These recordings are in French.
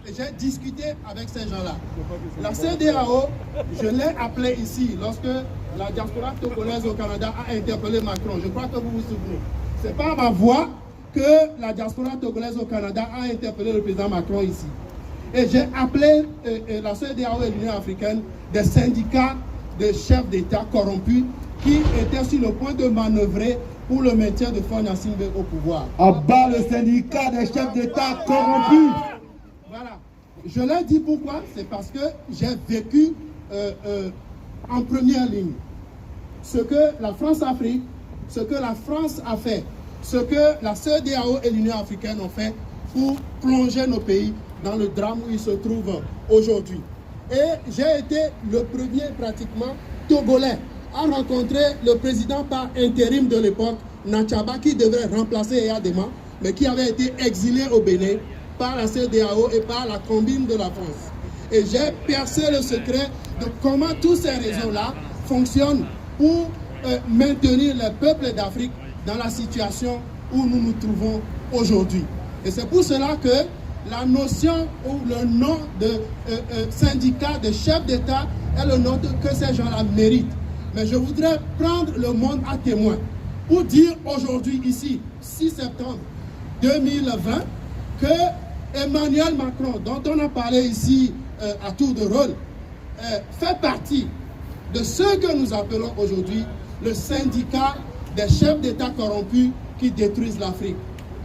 j'ai discuté avec ces gens-là. La CEDEAO, je l'ai appelé ici lorsque la diaspora togolaise au Canada a interpellé Macron. Je crois que vous vous souvenez. C'est par ma voix que la diaspora togolaise au Canada a interpellé le président Macron ici. Et j'ai appelé la CEDEAO et l'Union africaine des syndicats de chefs d'État corrompus qui étaient sur le point de manœuvrer pour le maintien de Faure Gnassingbé au pouvoir. À bas le syndicat des chefs d'État corrompus. Voilà. Je l'ai dit pourquoi? C'est parce que j'ai vécu en première ligne ce que la France-Afrique, ce que la France a fait, ce que la CEDEAO et l'Union africaine ont fait pour plonger nos pays dans le drame où ils se trouvent aujourd'hui. Et j'ai été le premier pratiquement Togolais à rencontrer le président par intérim de l'époque, Nachaba, qui devrait remplacer Eyadema, mais qui avait été exilé au Bénin par la CEDEAO et par la combine de la France. Et j'ai percé le secret de comment tous ces réseaux-là fonctionnent pour maintenir les peuples d'Afrique dans la situation où nous nous trouvons aujourd'hui. Et c'est pour cela que la notion ou le nom de syndicat de chef d'État est le nom que ces gens-là méritent. Mais je voudrais prendre le monde à témoin pour dire aujourd'hui, ici, 6 septembre 2020, que Emmanuel Macron, dont on a parlé ici à tour de rôle, fait partie de ceux que nous appelons aujourd'hui le syndicat des chefs d'État corrompus qui détruisent l'Afrique.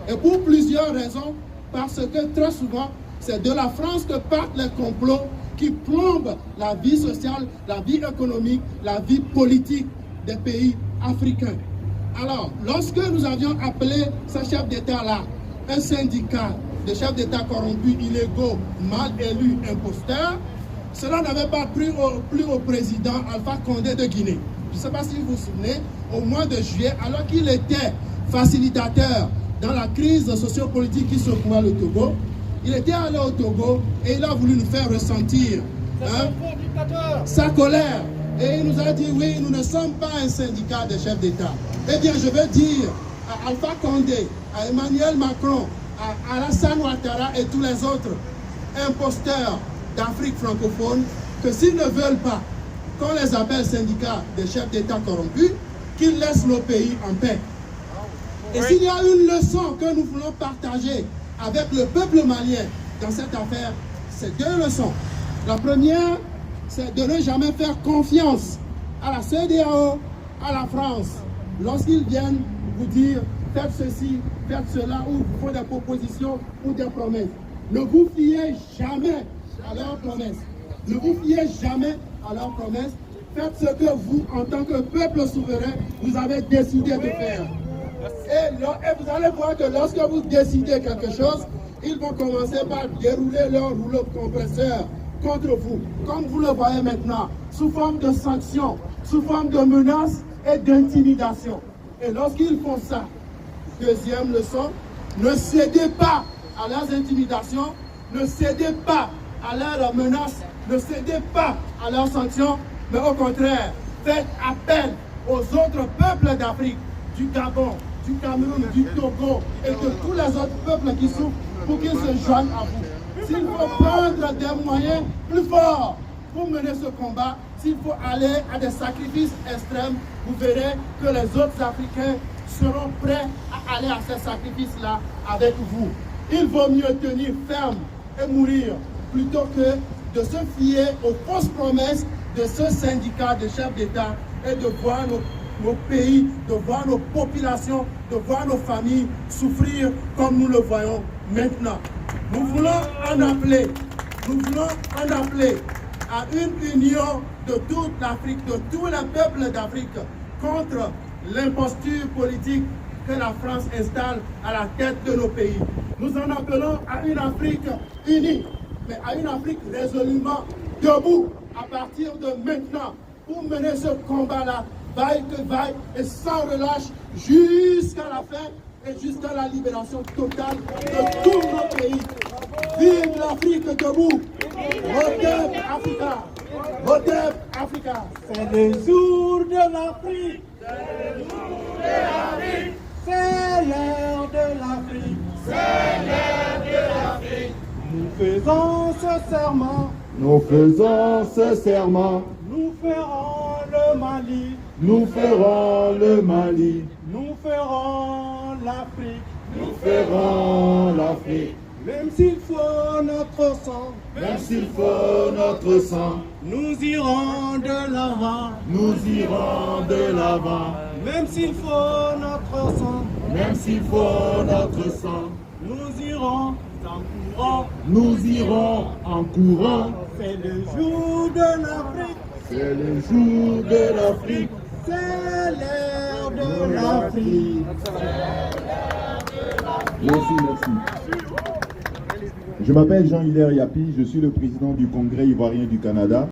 Et pour plusieurs raisons, parce que très souvent, c'est de la France que partent les complots qui plombent la vie sociale, la vie économique, la vie politique des pays africains. Alors, lorsque nous avions appelé ce chef d'État-là un syndicat de chefs d'État corrompus, illégaux, mal élus, imposteurs, cela n'avait pas plu au président Alpha Condé de Guinée. Je ne sais pas si vous vous souvenez, au mois de juillet, alors qu'il était facilitateur dans la crise sociopolitique qui secoua le Togo, il était allé au Togo et il a voulu nous faire ressentir sa colère. Et il nous a dit, oui, nous ne sommes pas un syndicat de chefs d'État. Eh bien, je veux dire à Alpha Condé, à Emmanuel Macron, à Alassane Ouattara et tous les autres imposteurs d'Afrique francophone, que s'ils ne veulent pas qu'on les appelle syndicats de chefs d'État corrompus, qu'ils laissent nos pays en paix. Et s'il y a une leçon que nous voulons partager avec le peuple malien dans cette affaire, c'est 2 leçons. La première, c'est de ne jamais faire confiance à la CEDEAO, à la France, lorsqu'ils viennent vous dire faites ceci, faites cela, ou vous font des propositions ou des promesses. Ne vous fiez jamais à leurs promesses. Ne vous fiez jamais à leurs promesses. Faites ce que vous, en tant que peuple souverain, vous avez décidé de faire. Et vous allez voir que lorsque vous décidez quelque chose, ils vont commencer par dérouler leur rouleau compresseur contre vous, comme vous le voyez maintenant, sous forme de sanctions, sous forme de menaces et d'intimidation. Et lorsqu'ils font ça, deuxième leçon, ne cédez pas à leurs intimidations, ne cédez pas à leurs menaces, ne cédez pas à leurs sanctions, mais au contraire, faites appel aux autres peuples d'Afrique, du Gabon, du Cameroun, du Togo et de tous les autres peuples qui souffrent pour qu'ils se joignent à vous. S'il faut prendre des moyens plus forts pour mener ce combat, s'il faut aller à des sacrifices extrêmes, vous verrez que les autres Africains seront prêts à aller à ces sacrifices-là avec vous. Il vaut mieux tenir ferme et mourir plutôt que de se fier aux fausses promesses de ce syndicat de chefs d'État et de voir nos pays, de voir nos populations, de voir nos familles souffrir comme nous le voyons maintenant. Nous voulons en appeler à une union de toute l'Afrique, de tous les peuples d'Afrique contre l'imposture politique que la France installe à la tête de nos pays. Nous en appelons à une Afrique unie, mais à une Afrique résolument debout à partir de maintenant pour mener ce combat-là, vaille que vaille et sans relâche jusqu'à la fin et jusqu'à la libération totale de tous nos pays. Vive l'Afrique debout! Rodep Africa! Rodep Africa! C'est le jour de l'Afrique! C'est le jour de l'Afrique! C'est l'heure de l'Afrique! C'est l'heure de l'Afrique! Nous faisons ce serment, nous faisons ce serment, nous ferons le Mali, nous ferons le Mali, nous ferons l'Afrique, nous ferons l'Afrique. même s'il faut notre sang, Même s'il faut notre sang, nous irons de l'avant, nous irons de l'avant. même s'il faut notre sang, Même s'il faut notre sang, nous irons en courant. nous irons en courant. C'est le jour de l'Afrique, C'est le jour de l'Afrique. c'est l'heure de l'Afrique. Merci, merci. Je m'appelle Jean-Hilaire Yapi, je suis le président du Congrès ivoirien du Canada.